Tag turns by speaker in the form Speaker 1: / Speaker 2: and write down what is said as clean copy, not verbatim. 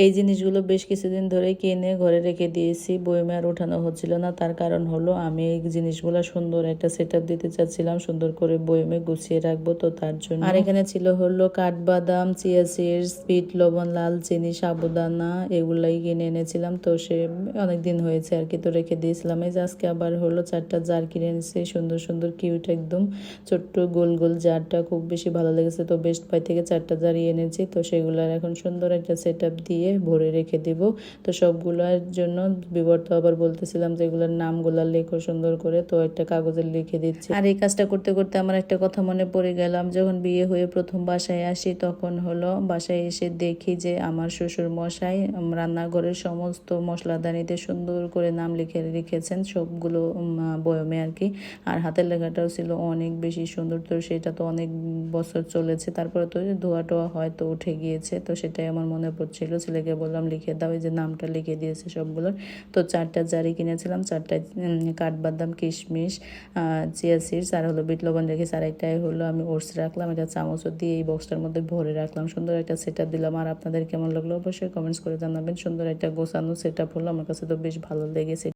Speaker 1: এই জিনিসগুলো বেশ কিছুদিন ধরে কিনে ঘরে রেখে দিয়েছি, বয়মে আর ওঠানো হচ্ছিল না। তার কারণ হলো আমি এই জিনিসগুলো সুন্দর একটা সেটআপ দিতে চাচ্ছিলাম, সুন্দর করে বয়মে গুছিয়ে রাখবো, তো তার জন্য। আর এখানে ছিল হলো কাঠবাদাম, চিয়া সিডস, বিট লবণ, লাল চিনি, সাবুদানা, এগুলাই কিনে এনেছিলাম। তো সে অনেক দিন হয়েছে আর কি, তো রেখে দিয়েছিলাম। এই যে আজকে আবার হলো 4টা জার কিনে এনেছি, সুন্দর সুন্দর কিউট একদম ছোট্ট গোল গোল জারটা খুব বেশি ভালো লেগেছে, তো বেস্ট বাই থেকে 4টা জারই এনেছি। তো সেগুলার এখন সুন্দর একটা সেটআপ দিয়ে ভরে রেখে দিব। তো সবগুলোর জন্য বিবর্ত আবার বলতেছিলাম যে এগুলোর নামগুলো লেখো সুন্দর করে, তো একটা কাগজে লিখে দিচ্ছি। আর এই কাজটা করতে করতে আমার একটা কথা মনে পড়ে গেলাম, যখন বিয়ে হয়ে প্রথম বাসায় আসি তখন হলো বাসায় এসে দেখি যে আমার শ্বশুর মশাই রান্নাঘরের সমস্ত মশলাদানিতে সুন্দর করে নাম লিখে রেখেছেন, সবগুলো বয়মে আর কি। আর হাতের লেখাটাও ছিল অনেক বেশি সুন্দর, তো সেটা তো অনেক বছর চলেছে, তারপরে তো ধোয়া টোয়া হয়তো উঠে গিয়েছে, তো সেটাই আমার মনে পড়ছিল। ছেলেকে বললাম লিখে দাও, এই যে নামটা লিখে দিয়েছে সবগুলোর। তো 4টা জারি কিনেছিলাম, 4টায় কাঠবাদাম, কিশমিশ, চিয়া সিডস আর হলো বিট লবণ রেখেছি, আর একটাই হলো আমি ওটস রাখলাম, এটা চামচও দিয়ে এই বক্সটার মধ্যে ভরে রাখলাম। সুন্দর একটা সেটআপ দিলাম। আর আপনাদের কেমন লাগলো অবশ্যই কমেন্টস করে জানাবেন। সুন্দর একটা গোছানো সেটআপ হলো, আমার কাছে তো বেশ ভালো লেগেছে।